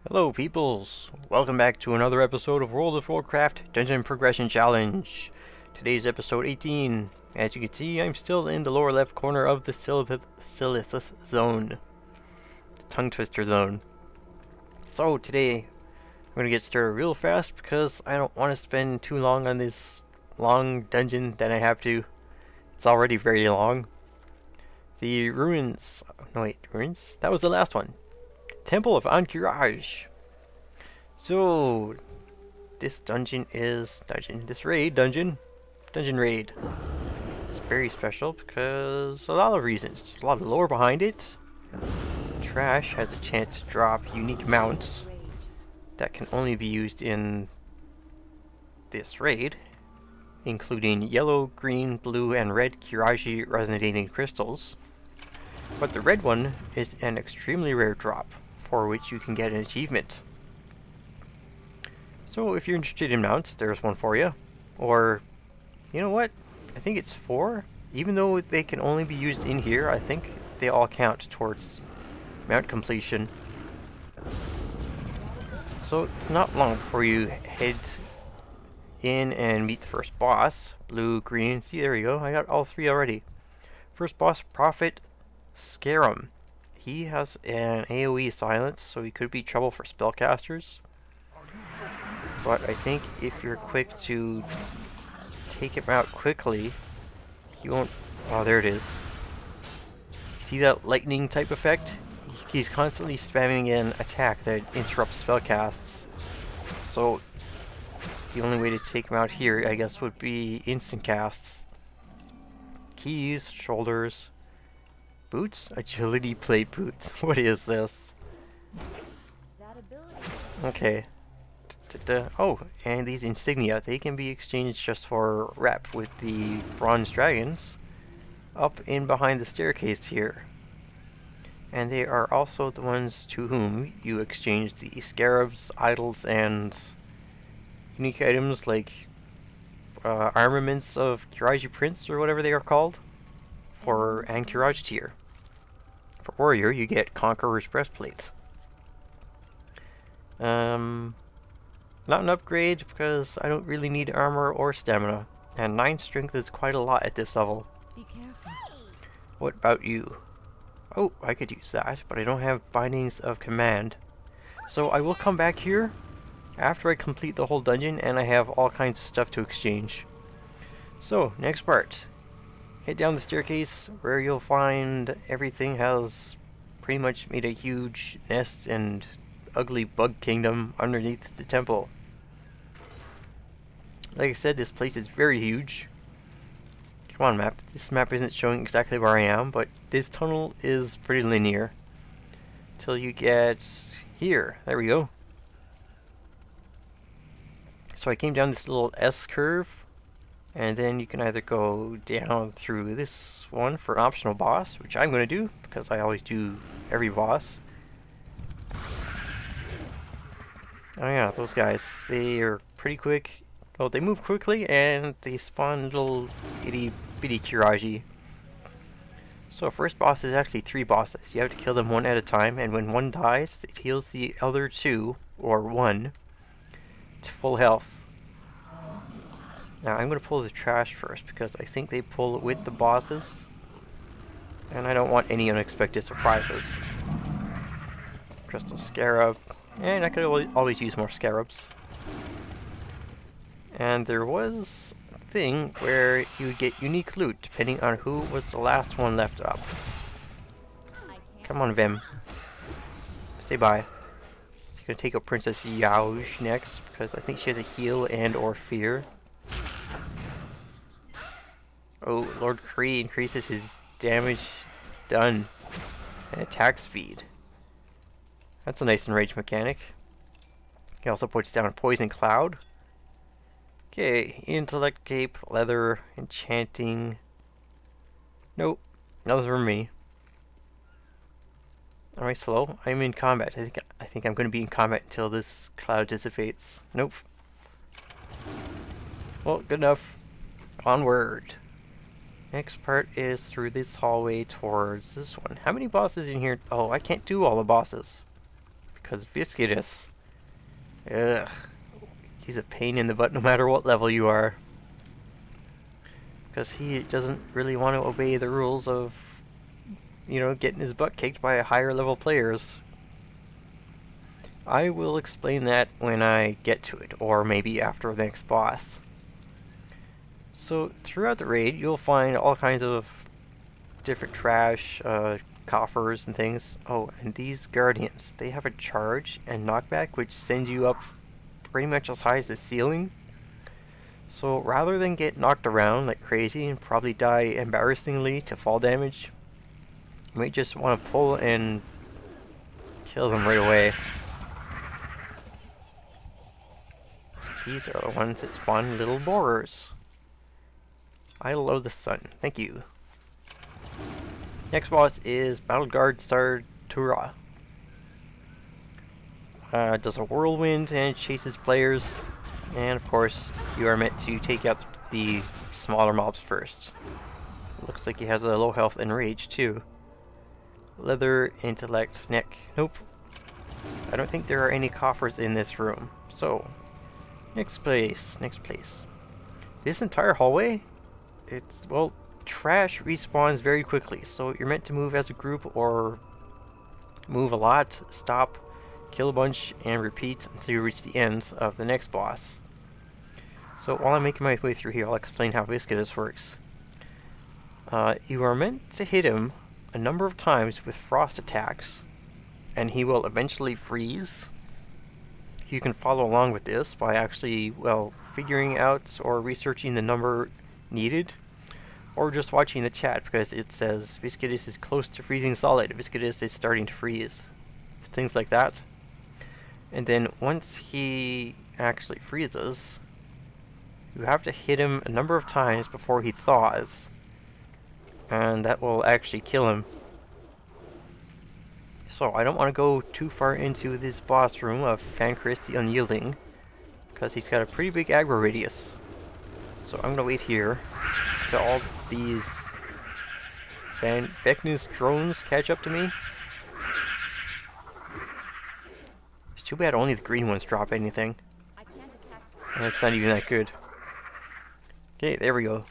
Hello peoples! Welcome back to another episode of World of Warcraft Dungeon Progression Challenge. Today's episode 18. As you can see, I'm still in the lower left corner of the Silithus zone. The tongue twister zone. So today, I'm going to get started real fast because I don't want to spend too long on this long dungeon that I have to. It's already very long. The ruins... No wait, ruins? That was the last one. Temple of Ahn'Qiraj. So, this dungeon is dungeon raid. It's very special because a lot of reasons. There's a lot of lore behind it. Trash has a chance to drop unique mounts that can only be used in this raid, including yellow, green, blue, and red Qiraji resonating crystals. But the red one is an extremely rare drop, for which you can get an achievement. So if you're interested in mounts, there's one for you. Or, you know what? I think it's 4. Even though they can only be used in here, I think they all count towards mount completion. So it's not long before you head in and meet the first boss. Blue, green, see there you go, I got all 3 already. First boss, Prophet Scarum. He has an AoE silence, so he could be trouble for spellcasters. But I think if you're quick to take him out quickly, he won't... Oh, there it is. See that lightning type effect? He's constantly spamming an attack that interrupts spellcasts. So, the only way to take him out here, I guess, would be instant casts. Keys, shoulders... Boots? Agility plate boots. What is this? Okay. Oh, and these insignia, they can be exchanged just for rep with the bronze dragons up in behind the staircase here. And they are also the ones to whom you exchange the scarabs, idols, and unique items like armaments of Qiraji Prince or whatever they are called for Ahn'Qiraj tier. For warrior, you get Conqueror's breastplate. Not an upgrade because I don't really need armor or stamina, and 9 strength is quite a lot at this level. Be careful. What about you? Oh, I could use that, but I don't have bindings of command. So I will come back here after I complete the whole dungeon and I have all kinds of stuff to exchange. So, next part. Head down the staircase where you'll find everything has pretty much made a huge nest and ugly bug kingdom underneath the temple. Like I said, this place is very huge. Come on, map. This map isn't showing exactly where I am, but this tunnel is pretty linear. Till you get here. There we go. So I came down this little S curve. And then you can either go down through this one for an optional boss, which I'm going to do, because I always do every boss. Oh yeah, those guys, they are pretty quick. Well, they move quickly, and they spawn little itty-bitty Qiraji. So first boss is actually 3 bosses. You have to kill them one at a time, and when one dies, it heals the other 2, or 1, to full health. Now I'm going to pull the trash first because I think they pull it with the bosses. And I don't want any unexpected surprises. Crystal Scarab. And I could always use more scarabs. And there was a thing where you would get unique loot depending on who was the last one left up. Come on, Vim. Say bye. I'm going to take out Princess Yauj next because I think she has a heal and or fear. Oh, Lord Kree increases his damage done and attack speed. That's a nice enrage mechanic. He also puts down a poison cloud. Okay, intellect cape, leather, enchanting. Nope, nothing for me. Am I slow? I'm in combat. I think I'm going to be in combat until this cloud dissipates. Nope. Well, good enough. Onward. Next part is through this hallway towards this one. How many bosses in here? Oh, I can't do all the bosses. Because Viscidus, ugh, he's a pain in the butt no matter what level you are. Because he doesn't really want to obey the rules of, you know, getting his butt kicked by higher level players. I will explain that when I get to it, or maybe after the next boss. So, throughout the raid, you'll find all kinds of different trash, coffers and things. Oh, and these guardians, they have a charge and knockback, which sends you up pretty much as high as the ceiling. So, rather than get knocked around like crazy and probably die embarrassingly to fall damage, you might just want to pull and kill them right away. These are the ones that spawn little borers. I love the sun. Thank you. Next boss is Battleguard Sartura. Does a whirlwind and chases players. And of course, you are meant to take out the smaller mobs first. Looks like he has a low health and rage too. Leather, intellect, neck. Nope. I don't think there are any coffers in this room. So, next place. This entire hallway, it's, well, trash respawns very quickly. So you're meant to move as a group or move a lot, stop, kill a bunch, and repeat until you reach the end of the next boss. So while I'm making my way through here, I'll explain how Viscidus works. You are meant to hit him a number of times with frost attacks, and he will eventually freeze. You can follow along with this by actually, well, figuring out or researching the number needed, or just watching the chat because it says Viscidus is close to freezing solid, Viscidus is starting to freeze, things like that. And then once he actually freezes, you have to hit him a number of times before he thaws, and that will actually kill him. So I don't want to go too far into this boss room of Ahn'Qiraj the Unyielding, because he's got a pretty big aggro radius. So I'm going to wait here till all these Vecnus drones catch up to me. It's too bad only the green ones drop anything. And it's not even that good. Okay, there we go.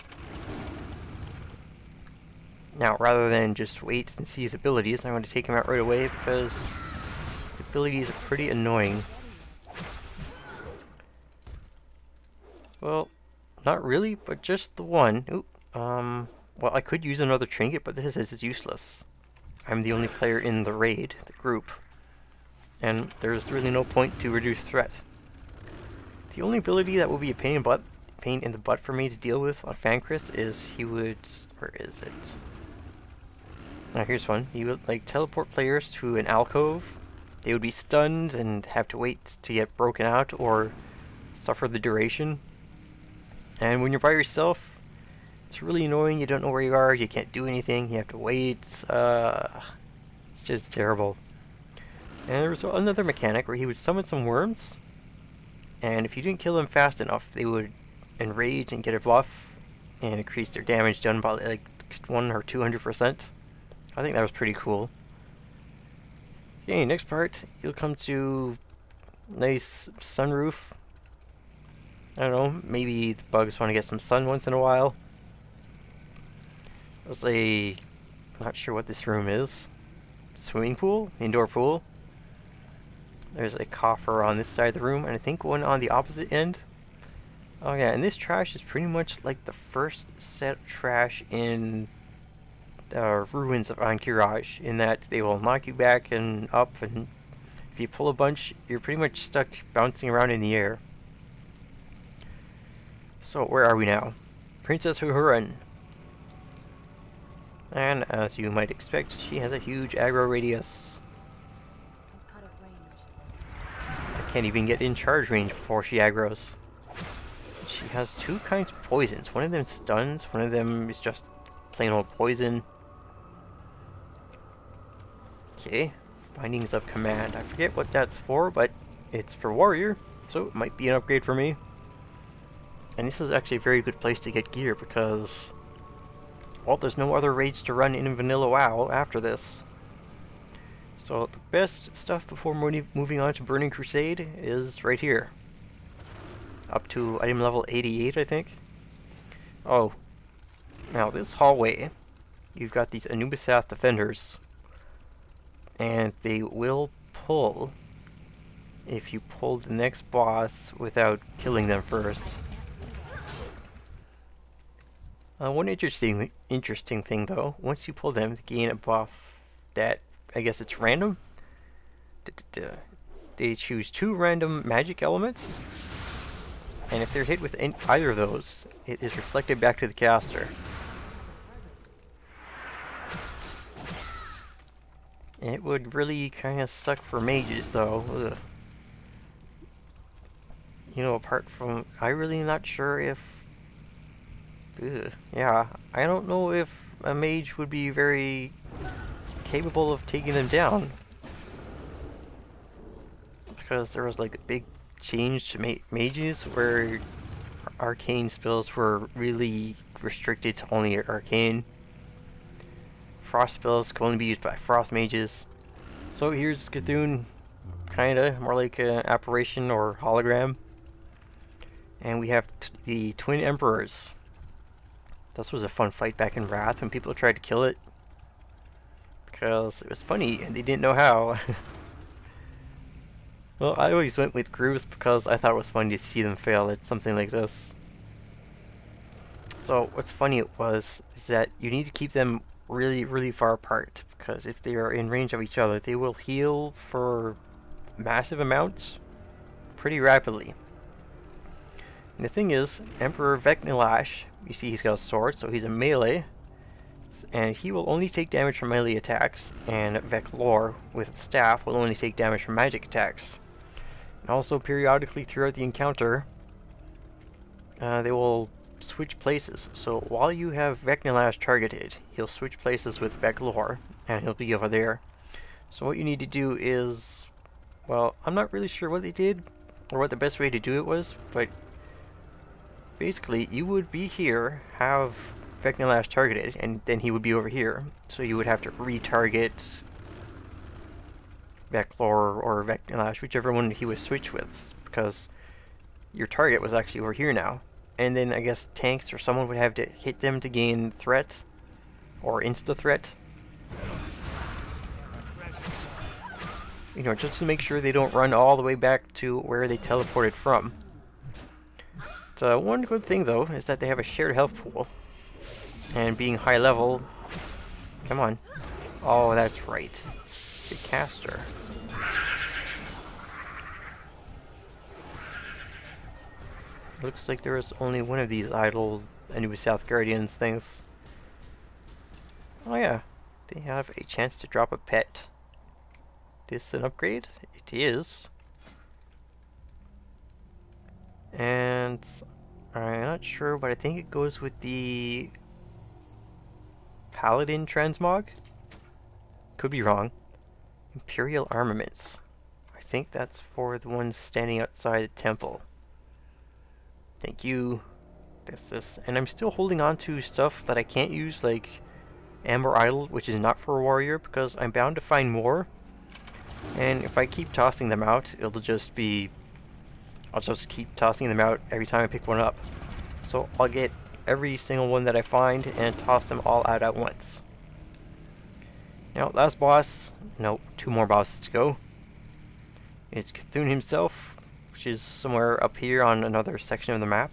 Now, rather than just wait and see his abilities, I want to take him out right away because his abilities are pretty annoying. Well, not really, but just the one. Oop. Well, I could use another trinket, but this is useless. I'm the only player in the raid, the group, and there's really no point to reduce threat. The only ability that will be a pain in the butt for me to deal with on Ahn'Qiraj is he would... where is it? Now here's one. He would like teleport players to an alcove. They would be stunned and have to wait to get broken out or suffer the duration. And when you're by yourself, it's really annoying. You don't know where you are. You can't do anything. You have to wait. It's just terrible. And there was another mechanic where he would summon some worms, and if you didn't kill them fast enough, they would enrage and get a buff and increase their damage done by like 100 or 200%. I think that was pretty cool. Okay, next part, you'll come to nice sunroof. I don't know, maybe the bugs want to get some sun once in a while. There's a... not sure what this room is. Swimming pool? Indoor pool? There's a coffer on this side of the room, and I think one on the opposite end. Oh yeah, and this trash is pretty much like the first set of trash in Ruins of Ahn'Qiraj, in that they will knock you back and up, and if you pull a bunch, you're pretty much stuck bouncing around in the air. So, where are we now? Princess Huhuran. And as you might expect, she has a huge aggro radius. I can't even get in charge range before she aggroes. She has two kinds of poisons. One of them stuns, one of them is just plain old poison. Okay, Bindings of Command. I forget what that's for, but it's for warrior, so it might be an upgrade for me. And this is actually a very good place to get gear because, well, there's no other raids to run in vanilla WoW after this. So the best stuff before moving on to Burning Crusade is right here. Up to item level 88, I think. Oh, now this hallway, you've got these Anubisath defenders, and they will pull if you pull the next boss without killing them first. One interesting thing though, once you pull them to gain a buff that, I guess it's random, they choose 2 random magic elements, and if they're hit with either of those, it is reflected back to the caster. It would really kind of suck for mages though. Ugh. You know, apart from, I'm really not sure if... yeah, I don't know if a mage would be very capable of taking them down. Because there was like a big change to mages where arcane spells were really restricted to only arcane. Frost spells can only be used by frost mages. So here's Cthulhu, kinda, more like an apparition or hologram. And we have the Twin Emperors. This was a fun fight back in Wrath when people tried to kill it. Because it was funny and they didn't know how. Well, I always went with groups because I thought it was funny to see them fail at something like this. So what's funny is that you need to keep them really far apart, because if they are in range of each other, they will heal for massive amounts pretty rapidly. And the thing is, Emperor Vecnilash, you see he's got a sword, so he's a melee, and he will only take damage from melee attacks, and Veclor with staff will only take damage from magic attacks. And also periodically throughout the encounter, they will switch places. So while you have Vecnilash targeted, he'll switch places with Veclor, and he'll be over there. So what you need to do is, well, I'm not really sure what they did, or what the best way to do it was, but basically you would be here, have Vecnilash targeted, and then he would be over here. So you would have to retarget Veclor or Vecnilash, whichever one he was switched with, because your target was actually over here now. And then I guess tanks or someone would have to hit them to gain threat, or insta-threat. You know, just to make sure they don't run all the way back to where they teleported from. So one good thing though is that they have a shared health pool. And being high level, come on. Oh, that's right. It's a caster. Looks like there is only one of these idle Anubisath Guardians things. Oh yeah, they have a chance to drop a pet. This an upgrade? It is. And I'm not sure, but I think it goes with the Paladin transmog? Could be wrong. Imperial Armaments. I think that's for the ones standing outside the temple. Thank you. That's this. And I'm still holding on to stuff that I can't use, like Amber Idol, which is not for a warrior, because I'm bound to find more. And if I keep tossing them out, it'll just be... I'll just keep tossing them out every time I pick one up. So I'll get every single one that I find and toss them all out at once. Now, last boss. Nope, 2 more bosses to go. It's Cthulhu himself, which is somewhere up here on another section of the map.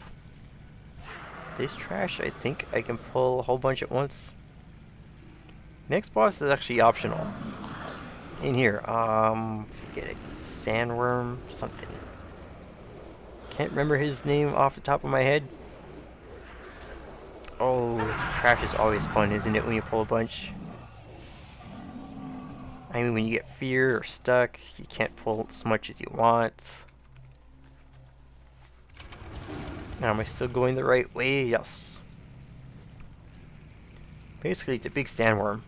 This trash, I think I can pull a whole bunch at once. Next boss is actually optional. In here, forget it, Sandworm something. Can't remember his name off the top of my head. Oh, trash is always fun, isn't it, when you pull a bunch? I mean, when you get fear or stuck, you can't pull as much as you want. Now, am I still going the right way? Yes. Basically, it's a big sandworm.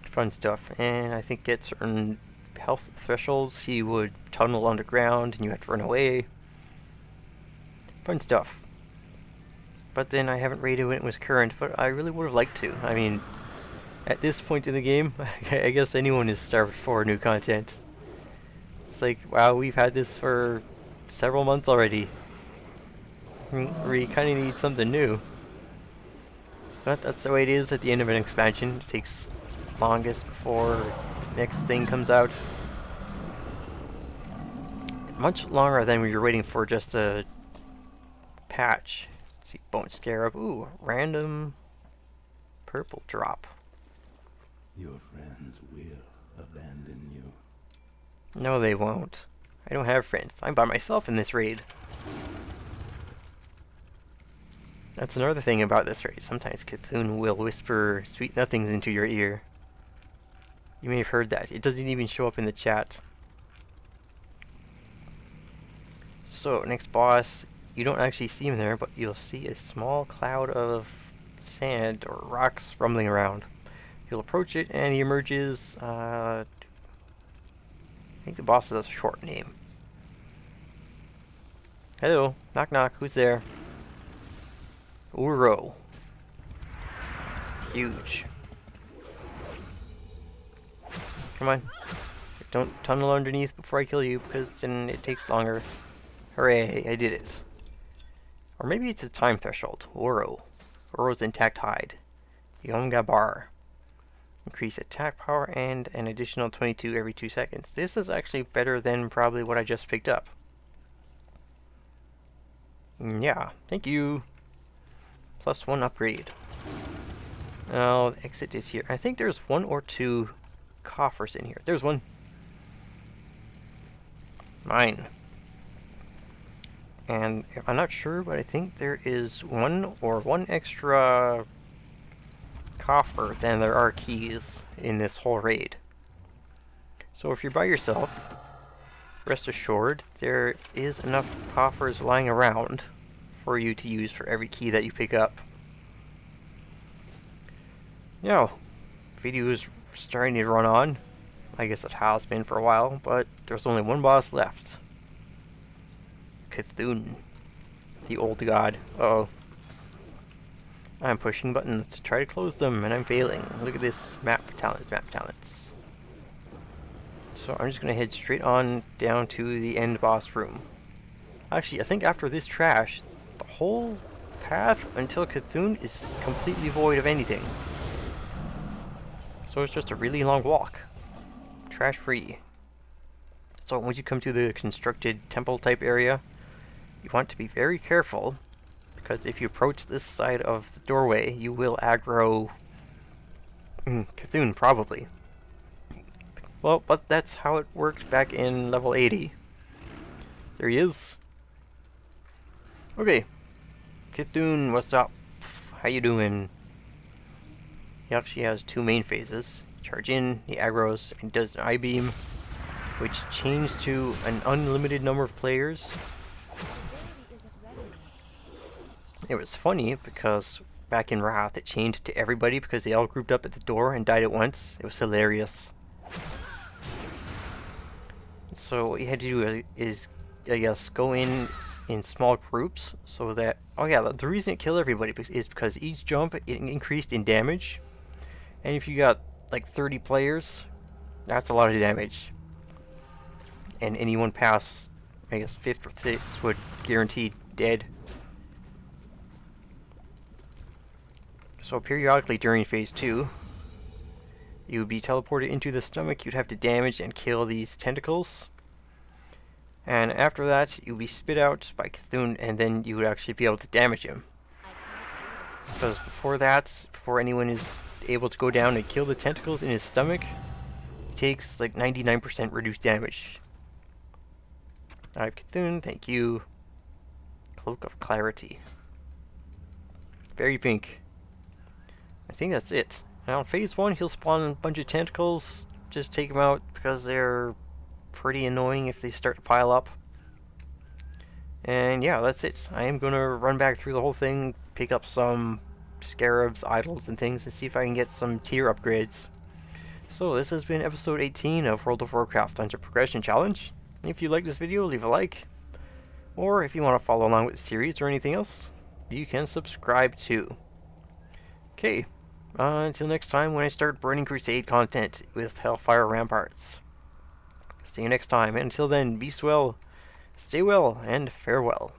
Fun stuff. And I think at certain health thresholds, he would tunnel underground and you had to run away. Fun stuff. But then I haven't raided when it was current, but I really would have liked to. I mean, At this point in the game, I guess anyone is starved for new content. It's like, wow, we've had this for several months already. We kind of need something new. But that's the way it is at the end of an expansion. It takes longest before the next thing comes out. Much longer than we were waiting for just a patch. Let's see, Bone Scarab. Ooh, random purple drop. Your friends will abandon you. No, they won't. I don't have friends. I'm by myself in this raid. That's another thing about this raid. Sometimes Cthulhu will whisper sweet nothings into your ear. You may have heard that. It doesn't even show up in the chat. So, next boss, you don't actually see him there, but you'll see a small cloud of sand or rocks rumbling around. You'll approach it, and he emerges. I think the boss has a short name. Hello, knock knock, who's there? Uro. Huge. Come on. Don't tunnel underneath before I kill you, because then it takes longer. Hooray, I did it. Or maybe it's a time threshold. Uro. Uro's intact hide. Yom Gabar. Increase attack power and an additional 22 every 2 seconds. This is actually better than probably what I just picked up. Yeah, thank you. +1 upgrade. Now, the exit is here. I think there's 1 or 2 coffers in here. There's one. Mine. And I'm not sure, but I think there is one extra coffer than there are keys in this whole raid. So if you're by yourself, rest assured there is enough coffers lying around for you to use for every key that you pick up. Now, video is starting to run on. I guess it has been for a while, but there's only one boss left. Cthulhu, the old god. Uh-oh. I'm pushing buttons to try to close them, and I'm failing. Look at this map talents. So I'm just going to head straight on down to the end boss room. Actually, I think after this trash, the whole path until Cthulhu is completely void of anything. So it's just a really long walk. Trash free. So once you come to the constructed temple type area, you want to be very careful, because if you approach this side of the doorway, you will aggro Cthulhu, probably. Well, but that's how it worked back in level 80. There he is. Okay. Cthulhu, what's up? How you doing? He actually has 2 main phases. Charge in, he aggros, and does an I-beam, which changed to an unlimited number of players. It was funny because back in Wrath it changed to everybody because they all grouped up at the door and died at once. It was hilarious. So what you had to do is, I guess, go in small groups so that... Oh yeah, the reason it killed everybody is because each jump it increased in damage. And if you got like 30 players, that's a lot of damage. And anyone past, I guess, 5th or 6th would guarantee dead. So periodically during phase 2, you would be teleported into the stomach. You'd have to damage and kill these tentacles. And after that, you'd be spit out by Cthulhu, and then you would actually be able to damage him. Because before that, before anyone is able to go down and kill the tentacles in his stomach, it takes like 99% reduced damage. I have Cthulhu, thank you. Cloak of Clarity. Very pink. I think that's it. Now, in phase 1, he'll spawn a bunch of tentacles. Just take them out because they're pretty annoying if they start to pile up. And yeah, that's it. I am going to run back through the whole thing, pick up some scarabs, idols, and things, and see if I can get some tier upgrades. So, this has been episode 18 of World of Warcraft Dungeon Progression Challenge. If you like this video, leave a like. Or if you want to follow along with the series or anything else, you can subscribe too. Okay, Until next time when I start Burning Crusade content with Hellfire Ramparts. See you next time, and until then, be well, stay well, and farewell.